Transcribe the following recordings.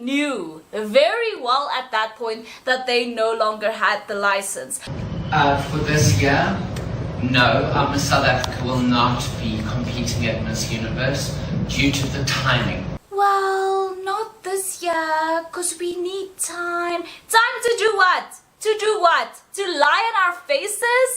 knew very well at that point that they no longer had the license. For this year, no, Miss South Africa will not be competing at Miss Universe due to the timing. Well, not this year, because we need time. Time to do what? To do what? To lie in our faces?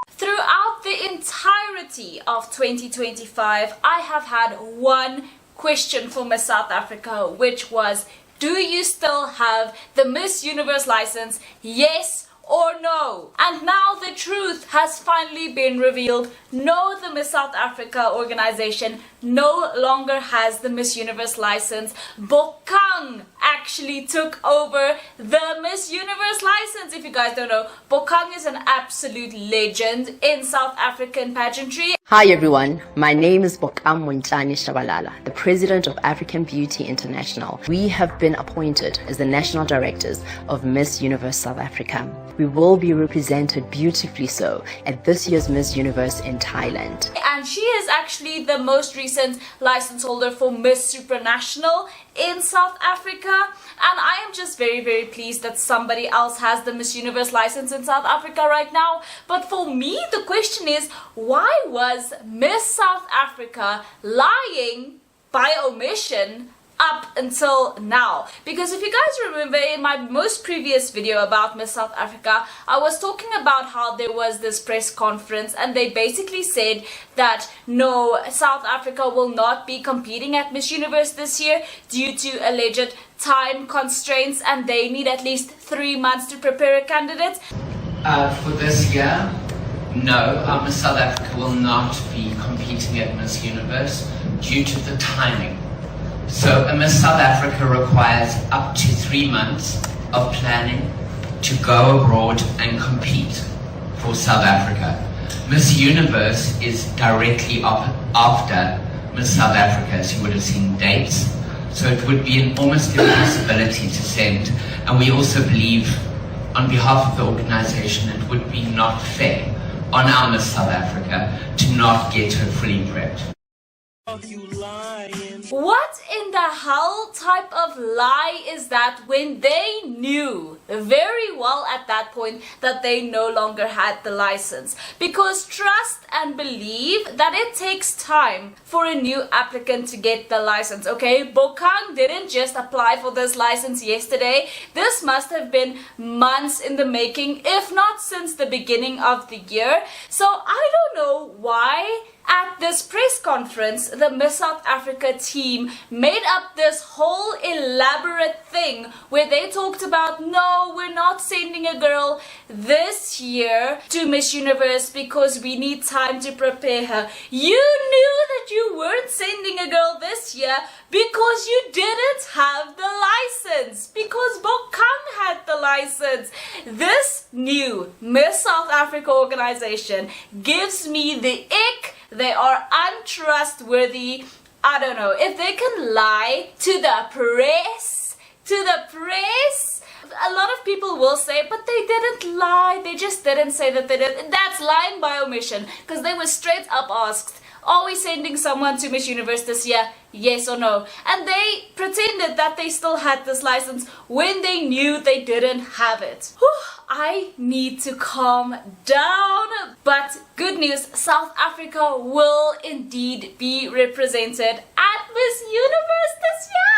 Throughout the entirety of 2025, I have had one question for Miss South Africa, which was, do you still have the Miss Universe license? Yes or no? And now the truth has finally been revealed. No, the Miss South Africa organization no longer has the Miss Universe license. Bokang actually took over the Miss Universe license. If you guys don't know, Bokang is an absolute legend in South African pageantry. Hi everyone, my name is Bokang Montjane, the President of African Beauty International. We have been appointed as the National Directors of Miss Universe South Africa. We will be represented beautifully so at this year's Miss Universe in Thailand. And she is actually the most recent license holder for Miss Supranational in South Africa. And I am just very, very pleased that somebody else has the Miss Universe license in South Africa right now. But for me, the question is, why was Miss South Africa lying by omission up until now? Because if you guys remember in my most previous video about Miss South Africa, I was talking about how there was this press conference and they basically said that no, South Africa will not be competing at Miss Universe this year due to alleged time constraints and they need at least 3 months to prepare a candidate. For this year, no, Miss South Africa will not be competing at Miss Universe due to the timing. So a Miss South Africa requires up to 3 months of planning to go abroad and compete for South Africa. Miss Universe is directly after Miss South Africa, as you would have seen dates. So it would be an almost impossibility to send. And we also believe, on behalf of the organization, it would be not fair on our Miss South Africa to not get her fully prepped. What in the hell type of lie is that when they knew very well at that point that they no longer had the license? Because trust and believe that it takes time for a new applicant to get the license, okay? Bokang didn't just apply for this license yesterday. This must have been months in the making, if not since the beginning of the year. So I don't know why at this press conference, the Miss South Africa team made up this whole elaborate thing where they talked about, no, we're not sending a girl this year to Miss Universe because we need time to prepare her. You knew that you weren't sending a girl this year because you didn't have the license, because Bokang had the license. This new Miss South Africa organization gives me the ick. They are untrustworthy. I don't know if they can lie to the press. A lot of people will say, but they didn't lie. They just didn't say that they did. That's lying by omission, because they were straight up asked, are we sending someone to Miss Universe this year? Yes or no? And they pretended that they still had this license when they knew they didn't have it. Whew, I need to calm down. But good news, South Africa will indeed be represented at Miss Universe this year.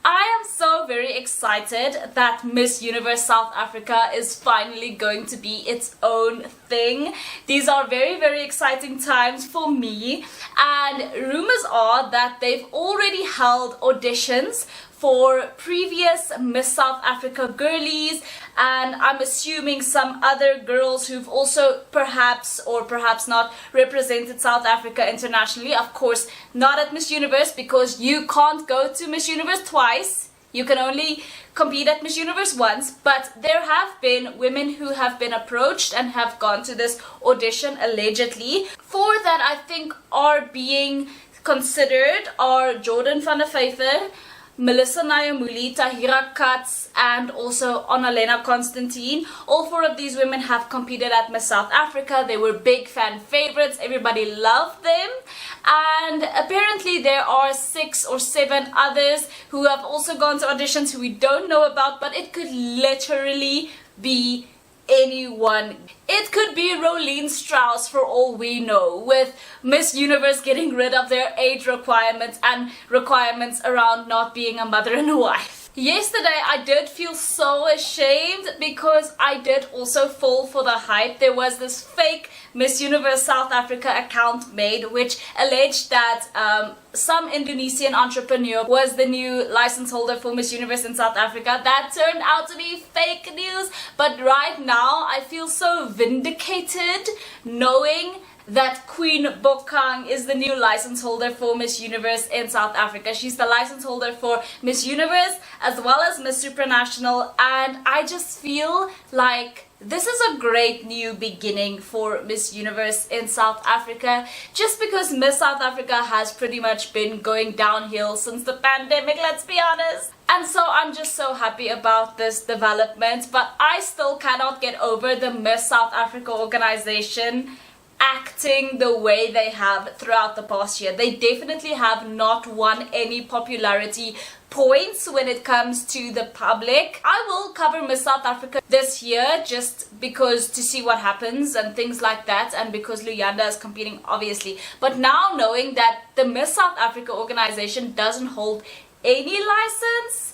I am so very excited that Miss Universe South Africa is finally going to be its own thing. These are very, very exciting times for me, and rumors are that they've already held auditions for previous Miss South Africa girlies, and I'm assuming some other girls who've also perhaps or perhaps not represented South Africa internationally. Of course, not at Miss Universe, because you can't go to Miss Universe twice. You can only compete at Miss Universe once, but there have been women who have been approached and have gone to this audition allegedly. Four that I think are being considered are Jordan van der Vyver, Melissa Nayimuli, Taahira Katz, and also Onalenna Constantin. All four of these women have competed at Miss South Africa. They were big fan favorites. Everybody loved them. And apparently there are 6 or 7 others who have also gone to auditions who we don't know about, but it could literally be anyone. It could be Rolene Strauss for all we know, with Miss Universe getting rid of their age requirements and requirements around not being a mother and a wife. Yesterday I did feel so ashamed because I did also fall for the hype. There was this fake Miss Universe South Africa account made which alleged that some Indonesian entrepreneur was the new license holder for Miss Universe in South Africa. That turned out to be fake news, but right now I feel so vindicated knowing that Queen Bokang is the new license holder for Miss Universe in South Africa. She's the license holder for Miss Universe as well as Miss Supranational, and I just feel like this is a great new beginning for Miss Universe in South Africa, just because Miss South Africa has pretty much been going downhill since the pandemic, let's be honest. And so I'm just so happy about this development, but I still cannot get over the Miss South Africa organization acting the way they have throughout the past year. They definitely have not won any popularity points when it comes to the public. I will cover Miss South Africa this year just because to see what happens and things like that, and because Luyanda is competing obviously. But now knowing that the Miss South Africa organization doesn't hold any license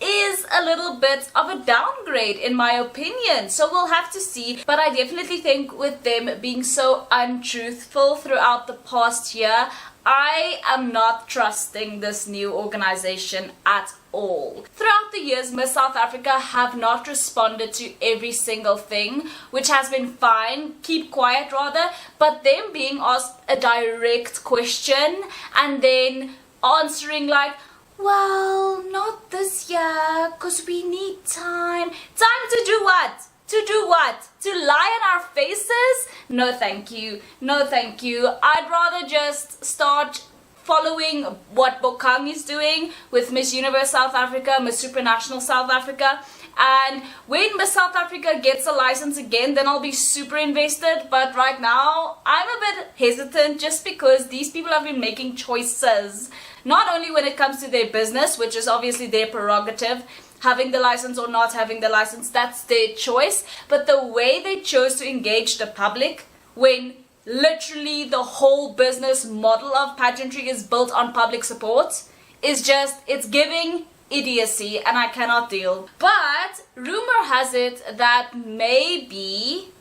is a little bit of a downgrade in my opinion, so we'll have to see. But I definitely think with them being so untruthful throughout the past year, I am not trusting this new organization at all. Throughout the years, Miss South Africa have not responded to every single thing, which has been fine, keep quiet rather, but them being asked a direct question and then answering like, well, not this year, because we need time. Time to do what? To do what? To lie in our faces? No thank you. No thank you. I'd rather just start following what Bokang is doing with Miss Universe South Africa, Miss Supranational South Africa. And when Miss South Africa gets a license again, then I'll be super invested. But right now, I'm a bit hesitant just because these people have been making choices. Not only when it comes to their business, which is obviously their prerogative, having the license or not having the license, that's their choice. But the way they chose to engage the public when literally the whole business model of pageantry is built on public support is just, it's giving idiocy, and I cannot deal. But rumor has it that maybe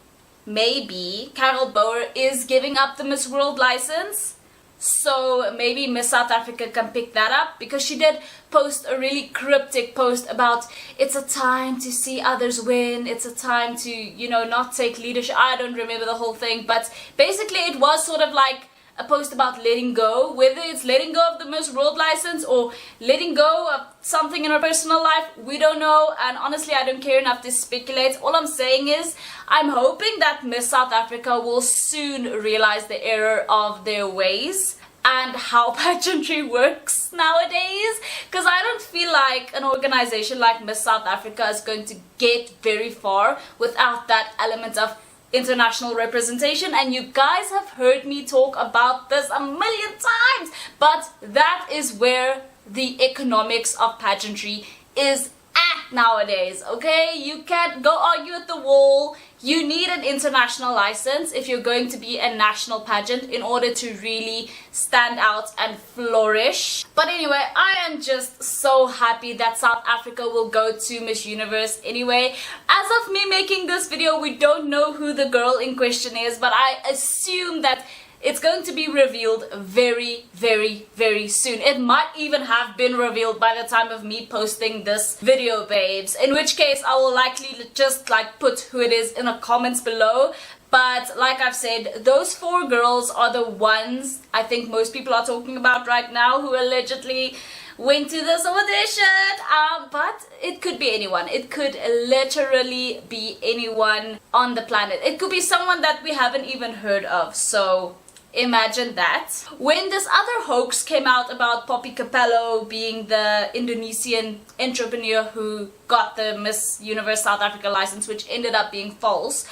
Carol Bouwer is giving up the Miss World license. So maybe Miss South Africa can pick that up, because she did post a really cryptic post about it's a time to see others win, it's a time to, you know, not take leadership. I don't remember the whole thing, but basically it was sort of like a post about letting go, whether it's letting go of the Miss World license or letting go of something in her personal life, we don't know, and honestly I don't care enough to speculate. All I'm saying is I'm hoping that Miss South Africa will soon realize the error of their ways and how pageantry works nowadays, because I don't feel like an organization like Miss South Africa is going to get very far without that element of international representation. And you guys have heard me talk about this a million times, but that is where the economics of pageantry is at nowadays. Okay, you can't go argue at the wall. You need an international license if you're going to be a national pageant in order to really stand out and flourish. But anyway, I am just so happy that South Africa will go to Miss Universe anyway. As of me making this video, we don't know who the girl in question is, but I assume that it's going to be revealed very, very, very soon. It might even have been revealed by the time of me posting this video, babes. In which case, I will likely just like put who it is in the comments below. But like I've said, those 4 girls are the ones I think most people are talking about right now who allegedly went to this audition. But it could be anyone. It could literally be anyone on the planet. It could be someone that we haven't even heard of. So Imagine that. When this other hoax came out about Poppy Capello being the Indonesian entrepreneur who got the Miss Universe South Africa license, which ended up being false,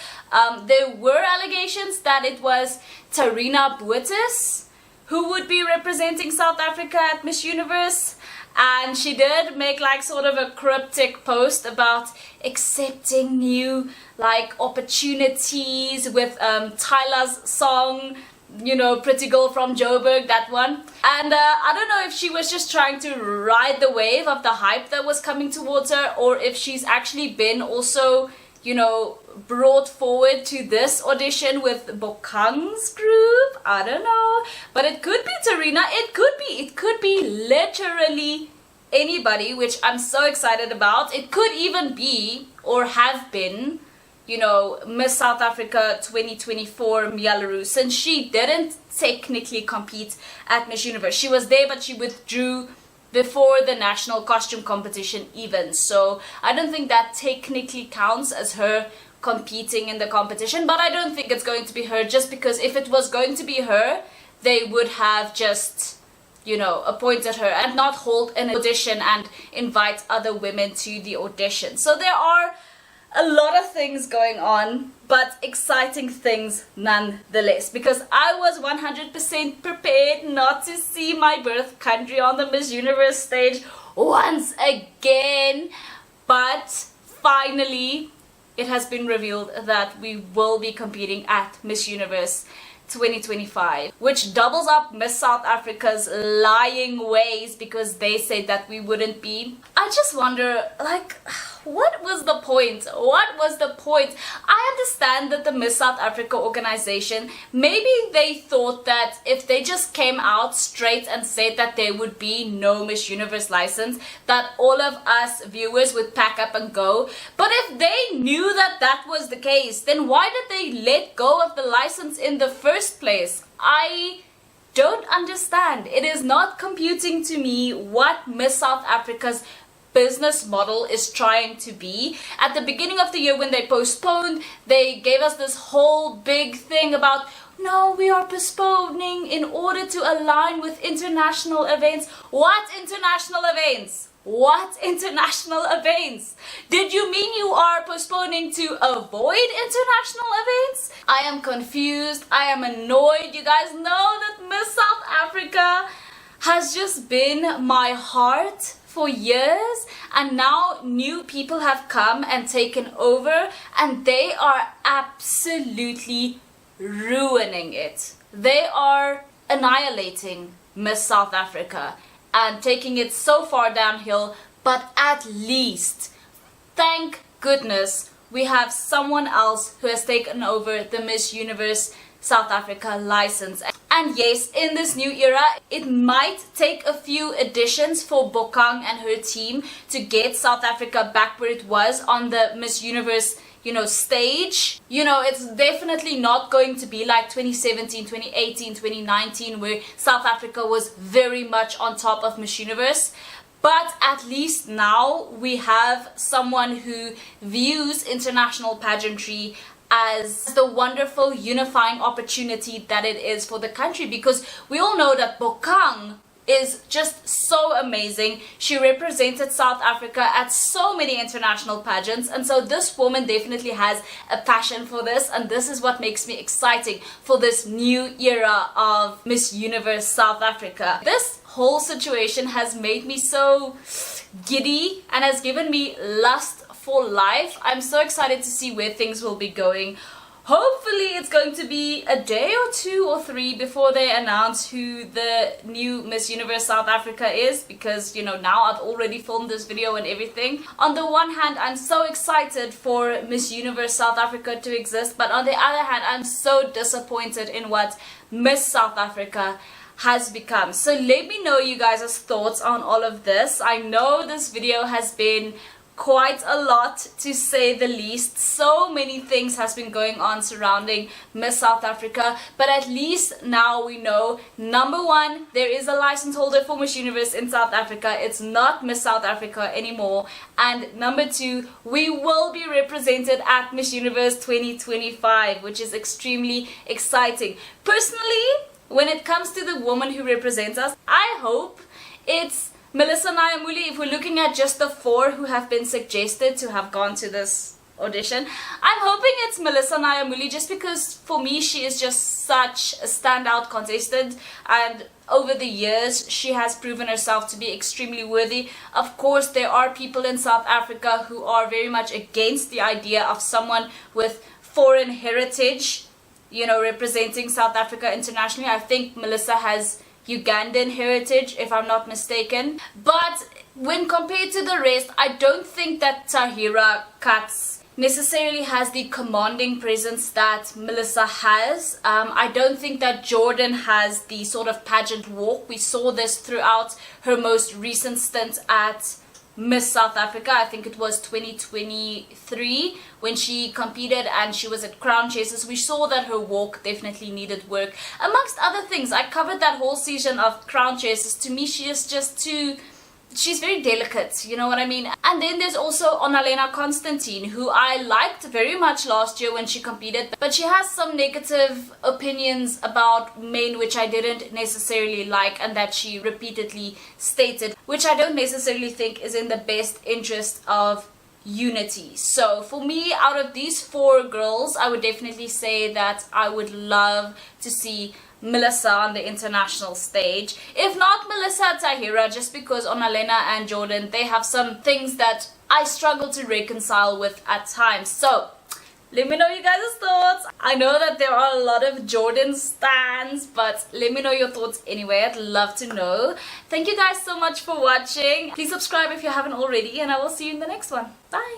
there were allegations that it was Tharina Botes who would be representing South Africa at Miss Universe. And she did make like sort of a cryptic post about accepting new like opportunities with Tyla's song, you know, Pretty Girl from Joburg, that one. And I don't know if she was just trying to ride the wave of the hype that was coming towards her, or if she's actually been also, you know, brought forward to this audition with Bokang's group. I don't know, but it could be Tharina, it could be literally anybody, which I'm so excited about. It could even be, or have been, you know, Miss South Africa 2024 Mialaru, since she didn't technically compete at Miss Universe. She was there, but she withdrew before the national costume competition even, so I don't think that technically counts as her competing in the competition. But I don't think it's going to be her, just because if it was going to be her, they would have just, you know, appointed her and not hold an audition and invite other women to the audition. So there are a lot of things going on, but exciting things nonetheless, because I was 100% prepared not to see my birth country on the Miss Universe stage once again. But finally, it has been revealed that we will be competing at Miss Universe 2025, which doubles up Miss South Africa's lying ways, because they said that we wouldn't be. I just wonder, like, what was the point? What was the point? I understand that the Miss South Africa organization, maybe they thought that if they just came out straight and said that there would be no Miss Universe license, that all of us viewers would pack up and go. But if they knew that that was the case, then why did they let go of the license in the first place? I don't understand. It is not computing to me what Miss South Africa's business model is trying to be. At the beginning of the year, when they postponed, they gave us this whole big thing about, no, we are postponing in order to align with international events. What international events? What international events? Did you mean you are postponing to avoid international events? I am confused. I am annoyed. You guys know that Miss South Africa has just been my heart for years, and now new people have come and taken over, and they are absolutely ruining it. They are annihilating Miss South Africa and taking it so far downhill. But at least, thank goodness, we have someone else who has taken over the Miss Universe South Africa license. And yes, in this new era, it might take a few additions for Bokang and her team to get South Africa back where it was on the Miss Universe, you know, stage. You know, it's definitely not going to be like 2017, 2018, 2019, where South Africa was very much on top of Miss Universe. But at least now we have someone who views international pageantry as the wonderful unifying opportunity that it is for the country, because we all know that Bokang is just so amazing. She represented South Africa at so many international pageants, and so this woman definitely has a passion for this, and this is what makes me exciting for this new era of Miss Universe South Africa. This whole situation has made me so giddy and has given me lust for life. I'm so excited to see where things will be going. Hopefully it's going to be a day or 2 or 3 before they announce who the new Miss Universe South Africa is, because, you know, now I've already filmed this video and everything. On the one hand, I'm so excited for Miss Universe South Africa to exist, but on the other hand, I'm so disappointed in what Miss South Africa has become. So let me know you guys' thoughts on all of this. I know this video has been quite a lot, to say the least. So many things has been going on surrounding Miss South Africa, but at least now we know, number one, there is a license holder for Miss Universe in South Africa. It's not Miss South Africa anymore. And number two, we will be represented at Miss Universe 2025, which is extremely exciting. Personally, when it comes to the woman who represents us, I hope it's Melissa Nayimuli. If we're looking at just the 4 who have been suggested to have gone to this audition, I'm hoping it's Melissa Nayimuli, just because for me she is just such a standout contestant, and over the years she has proven herself to be extremely worthy. Of course, there are people in South Africa who are very much against the idea of someone with foreign heritage, you know, representing South Africa internationally. I think Melissa has Ugandan heritage, if I'm not mistaken. But when compared to the rest, I don't think that Taahira Katz necessarily has the commanding presence that Melissa has. I don't think that Jordan has the sort of pageant walk. We saw this throughout her most recent stint at Miss South Africa. I think it was 2023 when she competed and she was at Crown Chasers. We saw that her walk definitely needed work. Amongst other things, I covered that whole season of Crown Chasers. To me, she is just too... she's very delicate, you know what I mean? And then there's also Onalenna Constantin, who I liked very much last year when she competed, but she has some negative opinions about men which I didn't necessarily like, and that she repeatedly stated, which I don't necessarily think is in the best interest of unity. So for me, out of these 4 girls, I would definitely say that I would love to see Melissa on the international stage. If not Melissa, Taahira, just because Onalenna and Jordan, they have some things that I struggle to reconcile with at times. So let me know you guys' thoughts. I know that there are a lot of Jordan stans, but let me know your thoughts anyway. I'd love to know. Thank you guys so much for watching. Please subscribe if you haven't already, and I will see you in the next one. Bye!